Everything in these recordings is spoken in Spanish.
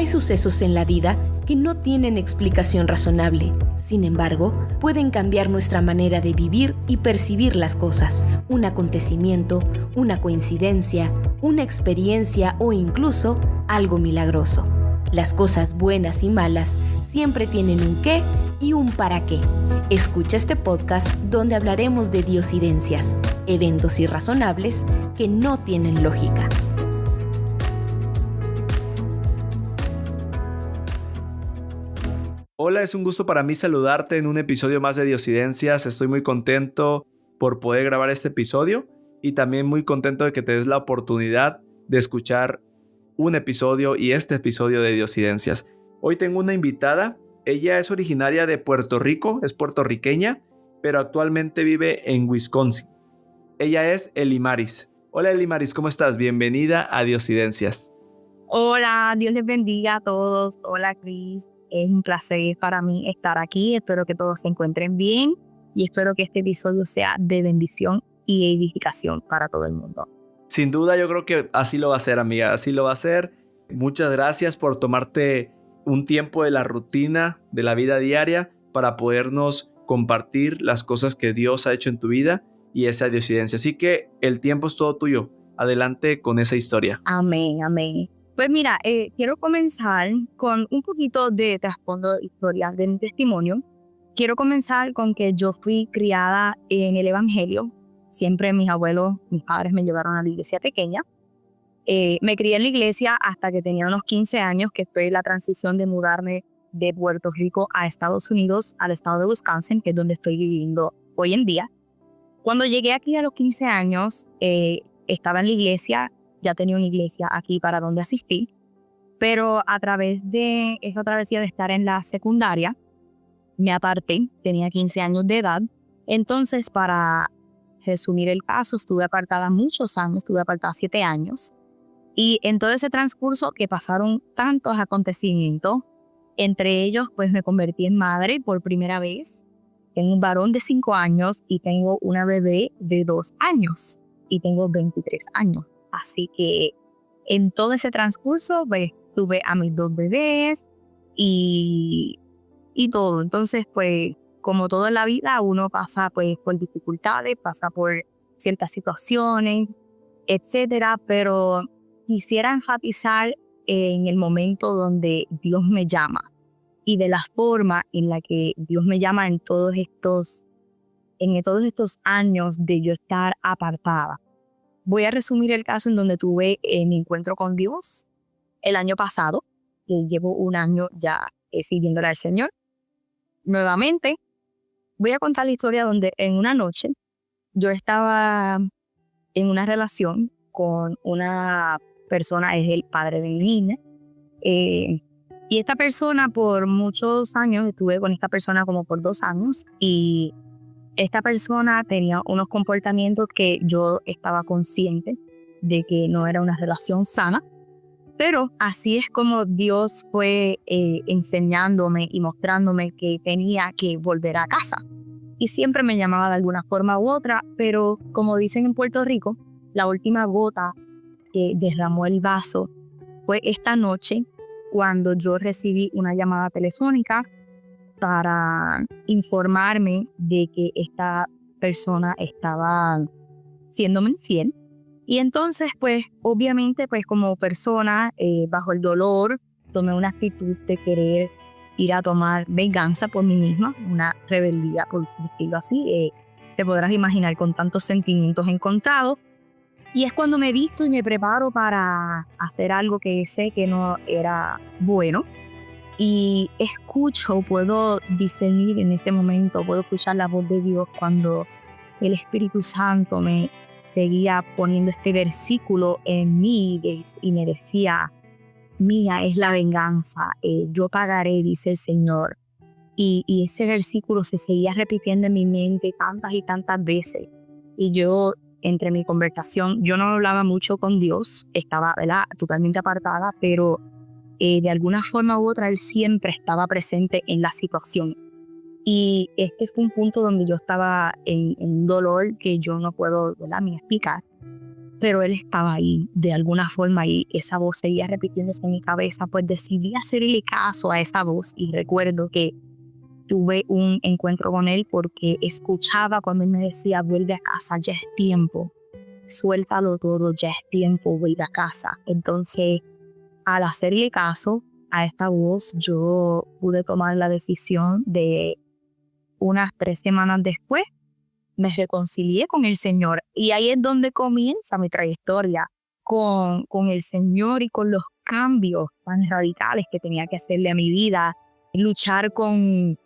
Hay sucesos en la vida que no tienen explicación razonable. Sin embargo, pueden cambiar nuestra manera de vivir y percibir las cosas. Un acontecimiento, una coincidencia, una experiencia o incluso algo milagroso. Las cosas buenas y malas siempre tienen un qué y un para qué. Escucha este podcast donde hablaremos de diosidencias, eventos irrazonables que no tienen lógica. Hola, es un gusto para mí saludarte en un episodio más de Diosidencias. Estoy muy contento por poder grabar este episodio y también muy contento de que te des la oportunidad de escuchar un episodio y este episodio de Diosidencias. Hoy tengo una invitada. Ella es originaria de Puerto Rico, es puertorriqueña, pero actualmente vive en Wisconsin. Ella es Elimaris. Hola Elimaris, ¿cómo estás? Bienvenida a Diosidencias. Hola, Dios les bendiga a todos. Hola, Cris. Es un placer para mí estar aquí. Espero que todos se encuentren bien y espero que este episodio sea de bendición y edificación para todo el mundo. Sin duda, yo creo que así lo va a ser, amiga. Así lo va a ser. Muchas gracias por tomarte un tiempo de la rutina, de la vida diaria, para podernos compartir las cosas que Dios ha hecho en tu vida y esa diosidencia. Así que el tiempo es todo tuyo. Adelante con esa historia. Amén, amén. Pues mira, quiero comenzar con un poquito de trasfondo de historia de mi testimonio. Quiero comenzar con que yo fui criada en el Evangelio. Siempre mis abuelos, mis padres me llevaron a la iglesia pequeña. Me crié en la iglesia hasta que tenía unos 15 años, que fue la transición de mudarme de Puerto Rico a Estados Unidos, al estado de Wisconsin, que es donde estoy viviendo hoy en día. Cuando llegué aquí a los 15 años, estaba en la iglesia. Ya tenía una iglesia aquí para donde asistí, pero a través de esa travesía de estar en la secundaria, me aparté, tenía 15 años de edad. Entonces, para resumir el caso, estuve apartada muchos años, estuve apartada 7 años, y en todo ese transcurso que pasaron tantos acontecimientos, entre ellos, pues me convertí en madre por primera vez, tengo un varón de 5 años y tengo una bebé de 2 años, y tengo 23 años. Así que en todo ese transcurso, pues, tuve a mis 2 bebés y todo. Entonces, pues, como todo en la vida, uno pasa pues por dificultades, pasa por ciertas situaciones, etcétera. Pero quisiera enfatizar en el momento donde Dios me llama y de la forma en la que Dios me llama en todos estos años de yo estar apartada. Voy a resumir el caso en donde tuve mi encuentro con Dios el año pasado, que llevo un año ya sirviéndole al Señor. Nuevamente, voy a contar la historia donde en una noche yo estaba en una relación con una persona, es el padre de mi niña, y esta persona por muchos años, estuve con esta persona como por 2 años, y esta persona tenía unos comportamientos que yo estaba consciente de que no era una relación sana, pero así es como Dios fue enseñándome y mostrándome que tenía que volver a casa. Y siempre me llamaba de alguna forma u otra, pero como dicen en Puerto Rico, la última gota que derramó el vaso fue esta noche cuando yo recibí una llamada telefónica para informarme de que esta persona estaba siéndome infiel. Y entonces, pues, obviamente, pues como persona, bajo el dolor, tomé una actitud de querer ir a tomar venganza por mí misma, una rebeldía, por decirlo así. Te podrás imaginar, con tantos sentimientos encontrados. Y es cuando me visto y me preparo para hacer algo que sé que no era bueno. Y puedo discernir en ese momento, puedo escuchar la voz de Dios cuando el Espíritu Santo me seguía poniendo este versículo en mí y me decía: mía es la venganza, yo pagaré, dice el Señor. Y ese versículo se seguía repitiendo en mi mente tantas y tantas veces. Y yo, entre mi conversación, yo no hablaba mucho con Dios, estaba, ¿verdad?, totalmente apartada, pero de alguna forma u otra Él siempre estaba presente en la situación. Y este fue un punto donde yo estaba en un dolor que yo no puedo, ¿verdad?, ni explicar. pero él estaba ahí de alguna forma y esa voz seguía repitiéndose en mi cabeza. Pues decidí hacerle caso a esa voz y recuerdo que tuve un encuentro con él porque escuchaba cuando él me decía: vuelve a casa, ya es tiempo, suéltalo todo, ya es tiempo, vuelve a casa. Entonces, al hacerle caso a esta voz, yo pude tomar la decisión de unas 3 semanas después, me reconcilié con el Señor. Y ahí es donde comienza mi trayectoria con el Señor y con los cambios tan radicales que tenía que hacerle a mi vida, luchar con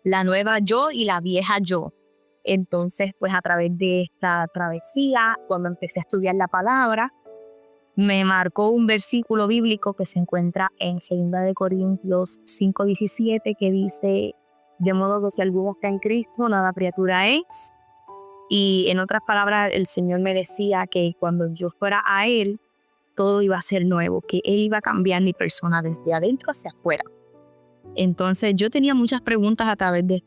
la nueva yo y la vieja yo. Entonces, pues a través de esta travesía, cuando empecé a estudiar la palabra, me marcó un versículo bíblico que se encuentra en 2 Corintios 5:17, que dice: de modo que si alguno está en Cristo, nueva criatura es. Y en otras palabras, el Señor me decía que cuando yo fuera a Él, todo iba a ser nuevo, que Él iba a cambiar mi persona desde adentro hacia afuera. Entonces yo tenía muchas preguntas a través de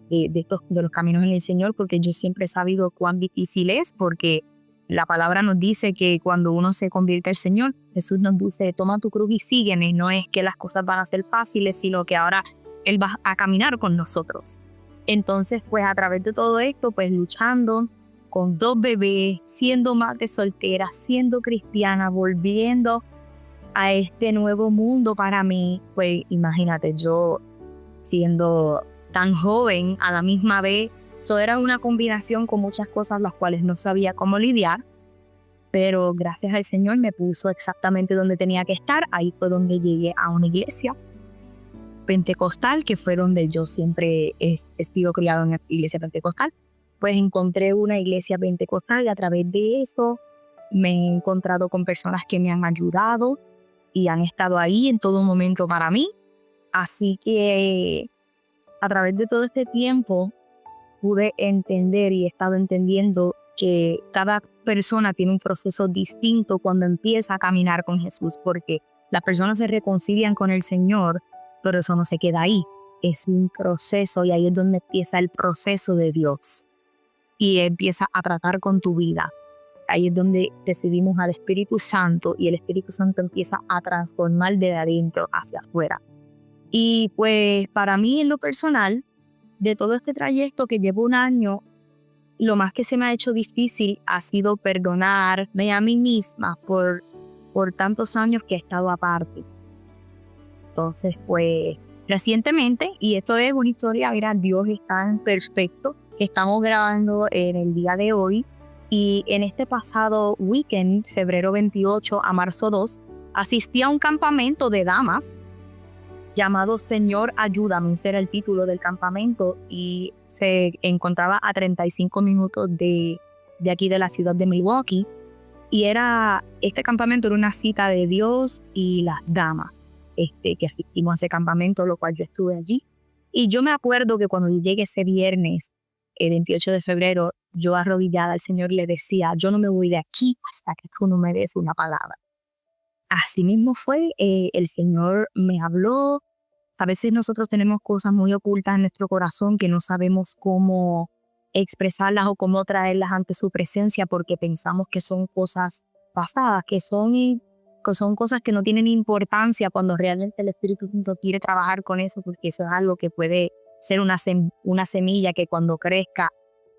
los caminos en el Señor, porque yo siempre he sabido cuán difícil es, porque la palabra nos dice que cuando uno se convierte al Señor, Jesús nos dice: toma tu cruz y sígueme. No es que las cosas van a ser fáciles, sino que ahora Él va a caminar con nosotros. Entonces, pues a través de todo esto, pues luchando con 2 bebés, siendo madre soltera, siendo cristiana, volviendo a este nuevo mundo para mí, pues imagínate, yo siendo tan joven a la misma vez, eso era una combinación con muchas cosas las cuales no sabía cómo lidiar, pero gracias al Señor me puso exactamente donde tenía que estar. Ahí fue donde llegué a una iglesia pentecostal, que fue donde yo siempre he sido criado, en la iglesia pentecostal. Pues encontré una iglesia pentecostal y a través de eso me he encontrado con personas que me han ayudado y han estado ahí en todo momento para mí. Así que a través de todo este tiempo pude entender y he estado entendiendo que cada persona tiene un proceso distinto cuando empieza a caminar con Jesús, porque las personas se reconcilian con el Señor, pero eso no se queda ahí. Es un proceso y ahí es donde empieza el proceso de Dios y empieza a tratar con tu vida. Ahí es donde recibimos al Espíritu Santo y el Espíritu Santo empieza a transformar de adentro hacia afuera. Y pues para mí, en lo personal, de todo este trayecto que llevo 1 año, lo más que se me ha hecho difícil ha sido perdonarme a mí misma por tantos años que he estado aparte. Entonces, pues recientemente, y esto es una historia, mira, Dios está en perfecto, que estamos grabando en el día de hoy, y en este pasado weekend, febrero 28 a marzo 2, asistí a un campamento de damas llamado Señor Ayúdame. Ese era el título del campamento y se encontraba a 35 minutos de aquí de la ciudad de Milwaukee. Y este campamento era una cita de Dios y las damas que asistimos a ese campamento, lo cual yo estuve allí. Y yo me acuerdo que cuando llegué ese viernes, el 28 de febrero, yo arrodillada al Señor le decía: yo no me voy de aquí hasta que tú no me des una palabra. Así mismo fue, el Señor me habló. A veces nosotros tenemos cosas muy ocultas en nuestro corazón que no sabemos cómo expresarlas o cómo traerlas ante su presencia, porque pensamos que son cosas pasadas, que son cosas que no tienen importancia, cuando realmente el Espíritu Santo quiere trabajar con eso, porque eso es algo que puede ser una semilla que cuando crezca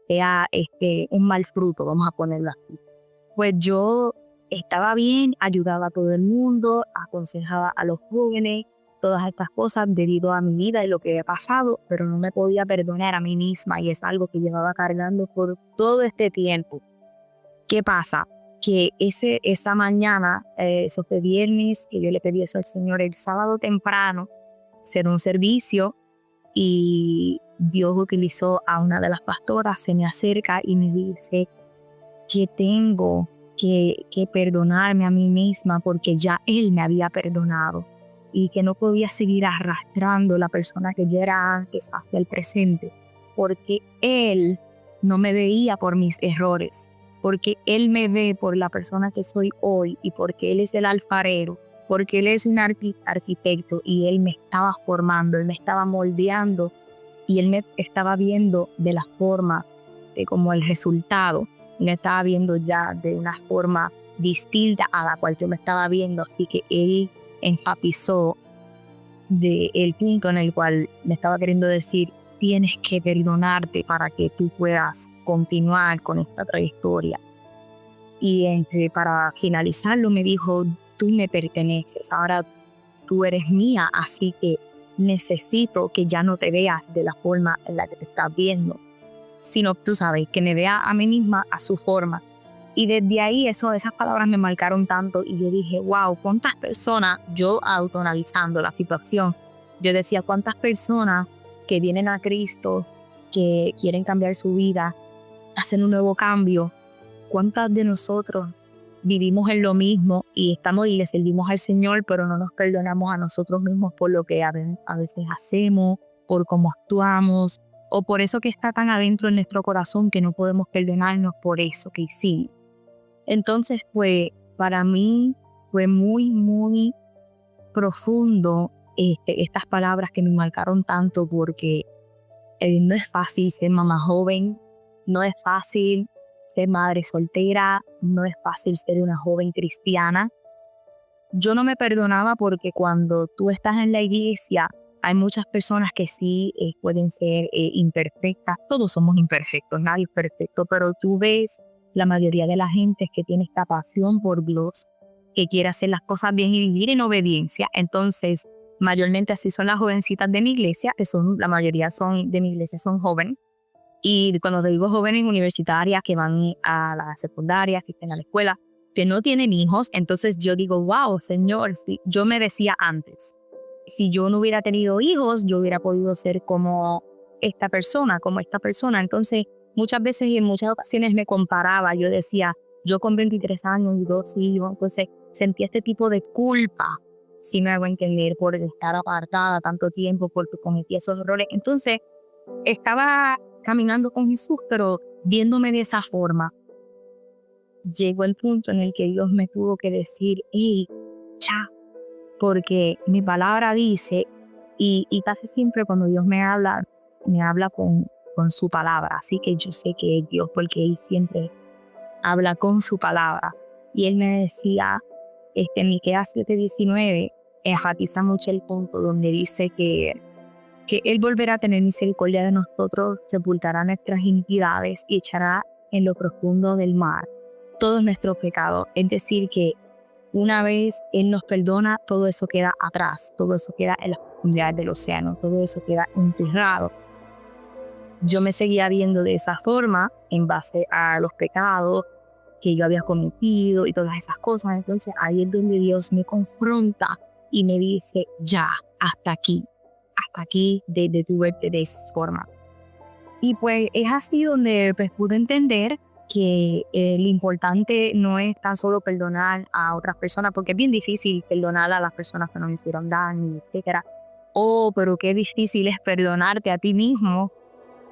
sea un mal fruto, vamos a ponerlo así. Pues yo estaba bien, ayudaba a todo el mundo, aconsejaba a los jóvenes, todas estas cosas debido a mi vida y lo que he pasado, pero no me podía perdonar a mí misma y es algo que llevaba cargando por todo este tiempo. ¿Qué pasa? Que esa mañana, eso fue viernes, que yo le pedí eso al Señor el sábado temprano, hacer un servicio, y Dios utilizó a una de las pastoras, se me acerca y me dice que tengo que perdonarme a mí misma porque ya Él me había perdonado y que no podía seguir arrastrando la persona que yo era antes hacia el presente, porque Él no me veía por mis errores, porque Él me ve por la persona que soy hoy y porque Él es el alfarero, porque Él es un arquitecto y Él me estaba formando, Él me estaba moldeando y Él me estaba viendo de la forma, de como el resultado me estaba viendo ya de una forma distinta a la cual yo me estaba viendo, así que él enfatizó el punto en el cual me estaba queriendo decir, tienes que perdonarte para que tú puedas continuar con esta trayectoria. Y para finalizarlo me dijo, tú me perteneces, ahora tú eres mía, así que necesito que ya no te veas de la forma en la que te estás viendo, sino tú sabes, que me vea a mí misma a su forma. Y desde ahí esas palabras me marcaron tanto y yo dije, wow, cuántas personas, yo autoanalizando la situación, yo decía, cuántas personas que vienen a Cristo, que quieren cambiar su vida, hacer un nuevo cambio, cuántas de nosotros vivimos en lo mismo y estamos y le servimos al Señor, pero no nos perdonamos a nosotros mismos por lo que a veces hacemos, por cómo actuamos, o por eso que está tan adentro en nuestro corazón que no podemos perdonarnos por eso que hicimos. Entonces, pues, para mí fue muy, muy profundo estas palabras que me marcaron tanto, porque no es fácil ser mamá joven, no es fácil ser madre soltera, no es fácil ser una joven cristiana. Yo no me perdonaba porque cuando tú estás en la iglesia, hay muchas personas que sí pueden ser imperfectas. Todos somos imperfectos, nadie es perfecto, pero tú ves la mayoría de la gente que tiene esta pasión por Dios, que quiere hacer las cosas bien y vivir en obediencia. Entonces, mayormente así son las jovencitas de mi iglesia, la mayoría de mi iglesia son jóvenes. Y cuando te digo jóvenes universitarias que van a la secundaria, asisten a la escuela, que no tienen hijos, entonces yo digo, wow, Señor, si yo me decía antes, si yo no hubiera tenido hijos, yo hubiera podido ser como esta persona. Entonces, muchas veces y en muchas ocasiones me comparaba, yo decía, yo con 23 años y 2 hijos, entonces sentía este tipo de culpa, si me hago entender, por estar apartada tanto tiempo, porque cometí esos errores. Entonces, estaba caminando con Jesús, pero viéndome de esa forma. Llegó el punto en el que Dios me tuvo que decir, hey, ya, porque mi palabra dice, y casi siempre cuando Dios me habla con su palabra, así que yo sé que es Dios, porque Él siempre habla con su palabra. Y Él me decía, en Miqueas 7:19, enfatiza mucho el punto donde dice que Él volverá a tener misericordia de nosotros, sepultará nuestras iniquidades y echará en lo profundo del mar todos nuestros pecados. Es decir, que una vez Él nos perdona, todo eso queda atrás, todo eso queda en las profundidades del océano, todo eso queda enterrado. Yo me seguía viendo de esa forma en base a los pecados que yo había cometido y todas esas cosas. Entonces ahí es donde Dios me confronta y me dice, ya, hasta aquí de tu verte de esa forma. Y pues es así donde pues pude entender que lo importante no es tan solo perdonar a otras personas, porque es bien difícil perdonar a las personas que nos hicieron daño, etc. Pero qué difícil es perdonarte a ti mismo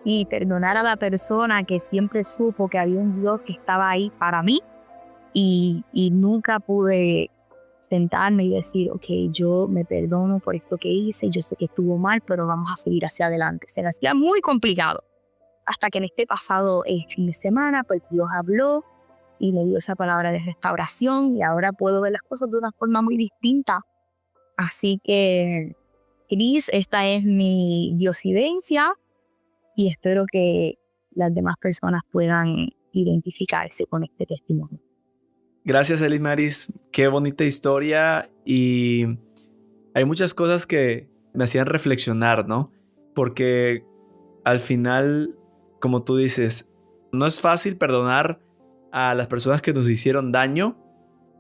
y perdonar a la persona que siempre supo que había un Dios que estaba ahí para mí y nunca pude sentarme y decir, ok, yo me perdono por esto que hice, yo sé que estuvo mal, pero vamos a seguir hacia adelante. Se me hacía muy complicado. Hasta que en este pasado fin de semana, pues Dios habló y me dio esa palabra de restauración y ahora puedo ver las cosas de una forma muy distinta. Así que, Cris, esta es mi diosidencia y espero que las demás personas puedan identificarse con este testimonio. Gracias, Elimaris. Qué bonita historia, y hay muchas cosas que me hacían reflexionar, ¿no? Porque al final, como tú dices, no es fácil perdonar a las personas que nos hicieron daño,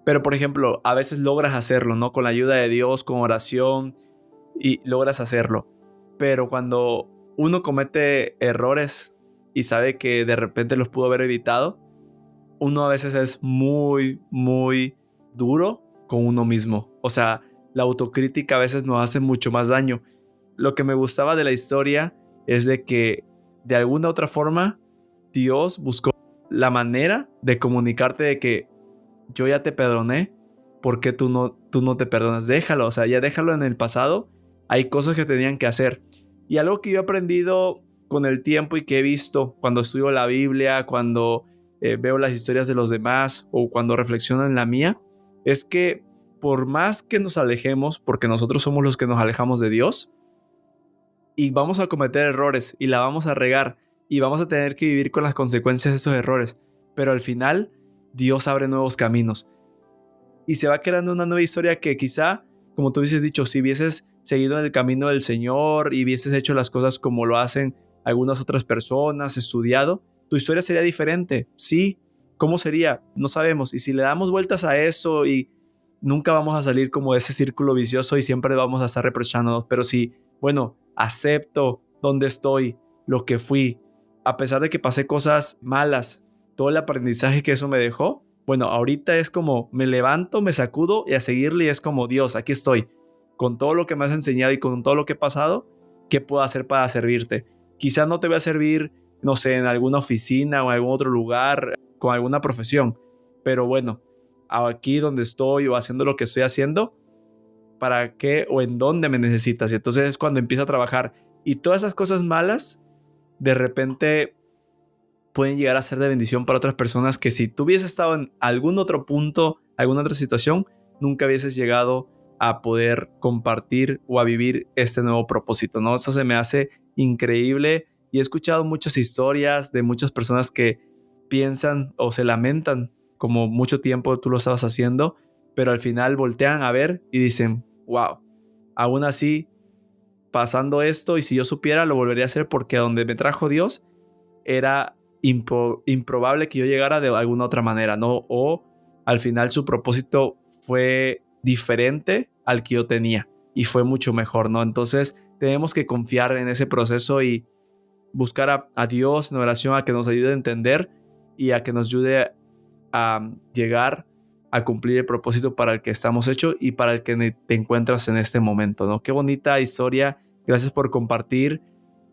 pero por ejemplo, a veces logras hacerlo, ¿no? Con la ayuda de Dios, con oración, y logras hacerlo. Pero cuando uno comete errores y sabe que de repente los pudo haber evitado, uno a veces es muy, muy duro con uno mismo. O sea, la autocrítica a veces nos hace mucho más daño. Lo que me gustaba de la historia es de que de alguna otra forma Dios buscó la manera de comunicarte de que yo ya te perdoné, ¿por qué tú no te perdonas? Déjalo, o sea, ya déjalo en el pasado. Hay cosas que tenían que hacer. Y algo que yo he aprendido con el tiempo y que he visto cuando estudio la Biblia, cuando veo las historias de los demás o cuando reflexiono en la mía, es que por más que nos alejemos, porque nosotros somos los que nos alejamos de Dios, y vamos a cometer errores y la vamos a regar y vamos a tener que vivir con las consecuencias de esos errores, pero al final Dios abre nuevos caminos y se va creando una nueva historia que quizá, como tú hubieses dicho, si hubieses seguido en el camino del Señor y hubieses hecho las cosas como lo hacen algunas otras personas, estudiado, tu historia sería diferente. Sí, ¿cómo sería? No sabemos. Y si le damos vueltas a eso y nunca vamos a salir como de ese círculo vicioso y siempre vamos a estar reprochándonos. Pero si, bueno, acepto dónde estoy, lo que fui, a pesar de que pasé cosas malas, todo el aprendizaje que eso me dejó, bueno, ahorita es como me levanto, me sacudo y a seguirle, y es como Dios, aquí estoy, con todo lo que me has enseñado y con todo lo que he pasado, ¿qué puedo hacer para servirte? Quizás no te voy a servir, no sé, en alguna oficina o en algún otro lugar, con alguna profesión, pero bueno, aquí donde estoy o haciendo lo que estoy haciendo, ¿para qué o en dónde me necesitas? Y entonces es cuando empiezo a trabajar. Y todas esas cosas malas, de repente pueden llegar a ser de bendición para otras personas que si tú hubieses estado en algún otro punto, alguna otra situación, nunca hubieses llegado a poder compartir o a vivir este nuevo propósito, ¿no? Eso se me hace increíble y he escuchado muchas historias de muchas personas que piensan o se lamentan como mucho tiempo tú lo estabas haciendo, pero al final voltean a ver y dicen, wow, aún así, pasando esto, y si yo supiera, lo volvería a hacer porque a donde me trajo Dios era improbable que yo llegara de alguna otra manera, ¿no? O al final su propósito fue diferente al que yo tenía y fue mucho mejor, ¿no? Entonces tenemos que confiar en ese proceso y buscar a Dios en oración a que nos ayude a entender y a que nos ayude a llegar a cumplir el propósito para el que estamos hechos y para el que te encuentras en este momento, ¿no? Qué bonita historia. Gracias por compartir.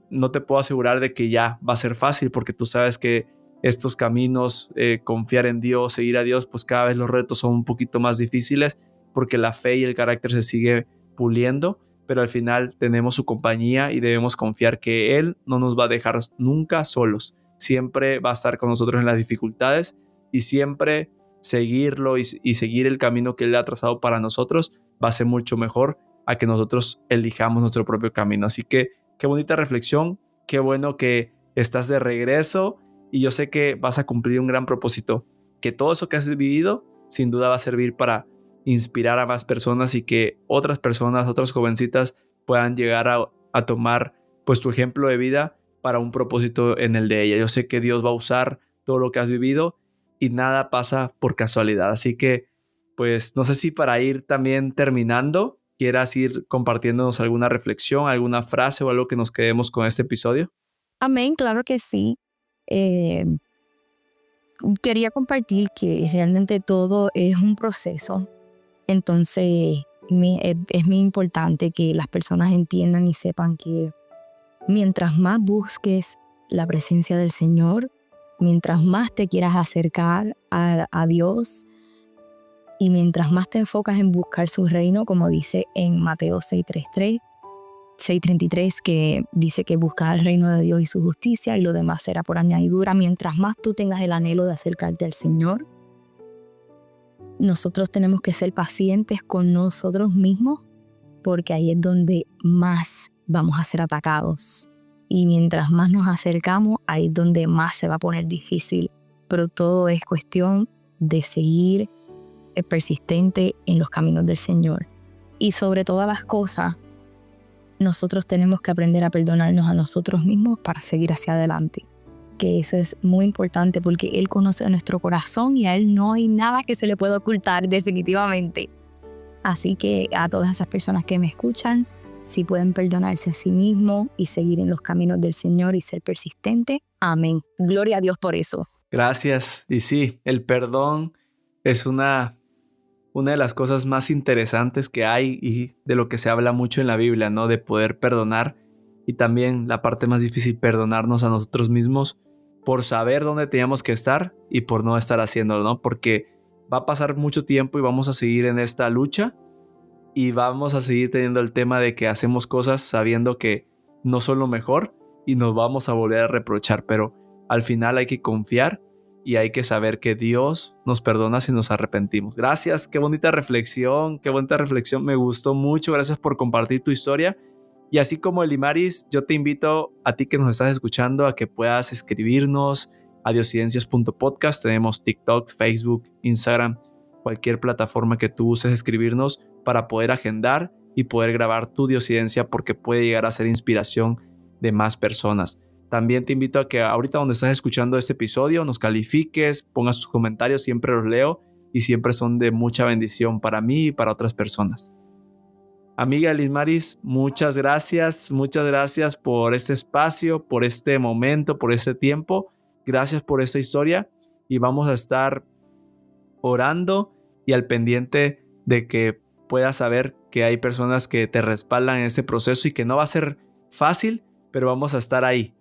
No te puedo asegurar de que ya va a ser fácil porque tú sabes que estos caminos, confiar en Dios, seguir a Dios, pues cada vez los retos son un poquito más difíciles porque la fe y el carácter se sigue puliendo, pero al final tenemos su compañía y debemos confiar que Él no nos va a dejar nunca solos. Siempre va a estar con nosotros en las dificultades y siempre seguirlo y seguir el camino que Él ha trazado para nosotros va a ser mucho mejor a que nosotros elijamos nuestro propio camino. Así que qué bonita reflexión, qué bueno que estás de regreso y yo sé que vas a cumplir un gran propósito, que todo eso que has vivido sin duda va a servir para inspirar a más personas y que otras personas, otras jovencitas puedan llegar a tomar pues tu ejemplo de vida para un propósito en el de ella. Yo sé que Dios va a usar todo lo que has vivido y nada pasa por casualidad. Así que pues no sé si para ir también terminando quieras ir compartiéndonos alguna reflexión, alguna frase o algo que nos quedemos con este episodio. Amén, claro que sí. Quería compartir que realmente todo es un proceso. Entonces es muy importante que las personas entiendan y sepan que mientras más busques la presencia del Señor, mientras más te quieras acercar a Dios y mientras más te enfocas en buscar su reino, como dice en Mateo 6:33, que dice que busca el reino de Dios y su justicia y lo demás será por añadidura. Mientras más tú tengas el anhelo de acercarte al Señor, nosotros tenemos que ser pacientes con nosotros mismos porque ahí es donde más vamos a ser atacados. Y mientras más nos acercamos, ahí es donde más se va a poner difícil. Pero todo es cuestión de seguir persistente en los caminos del Señor. Y sobre todas las cosas, nosotros tenemos que aprender a perdonarnos a nosotros mismos para seguir hacia adelante. Que eso es muy importante porque Él conoce nuestro corazón y a Él no hay nada que se le pueda ocultar definitivamente. Así que a todas esas personas que me escuchan, si pueden perdonarse a sí mismos y seguir en los caminos del Señor y ser persistente, amén. Gloria a Dios por eso. Gracias. Y sí, el perdón es una de las cosas más interesantes que hay y de lo que se habla mucho en la Biblia, ¿no? De poder perdonar y también la parte más difícil, perdonarnos a nosotros mismos por saber dónde teníamos que estar y por no estar haciéndolo, ¿no? Porque va a pasar mucho tiempo y vamos a seguir en esta lucha y vamos a seguir teniendo el tema de que hacemos cosas sabiendo que no son lo mejor y nos vamos a volver a reprochar, pero al final hay que confiar y hay que saber que Dios nos perdona si nos arrepentimos. Gracias, qué bonita reflexión, me gustó mucho, gracias por compartir tu historia. Y así como Elimaris, yo te invito a ti que nos estás escuchando a que puedas escribirnos a diosidencias.podcast. Tenemos TikTok, Facebook, Instagram, cualquier plataforma que tú uses, escribirnos para poder agendar y poder grabar tu diosidencia, porque puede llegar a ser inspiración de más personas. También te invito a que ahorita donde estás escuchando este episodio nos califiques, pongas tus comentarios, siempre los leo y siempre son de mucha bendición para mí y para otras personas. Amiga Elimaris, muchas gracias por este espacio, por este momento, por este tiempo. Gracias por esta historia y vamos a estar orando y al pendiente de que puedas saber que hay personas que te respaldan en este proceso y que no va a ser fácil, pero vamos a estar ahí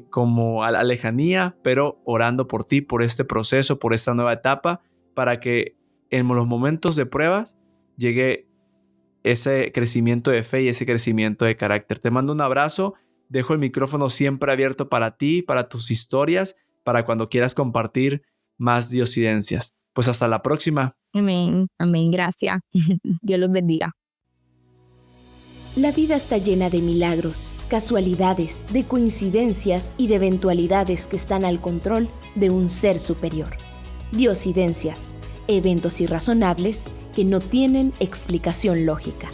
como a la lejanía, pero orando por ti, por este proceso, por esta nueva etapa, para que en los momentos de pruebas llegue ese crecimiento de fe y ese crecimiento de carácter. Te mando un abrazo, dejo el micrófono siempre abierto para ti, para tus historias, para cuando quieras compartir más diosidencias. Pues hasta la próxima. Amén, gracias. Dios los bendiga. La vida está llena de milagros, casualidades, de coincidencias y de eventualidades que están al control de un ser superior. Diosidencias, eventos irrazonables que no tienen explicación lógica.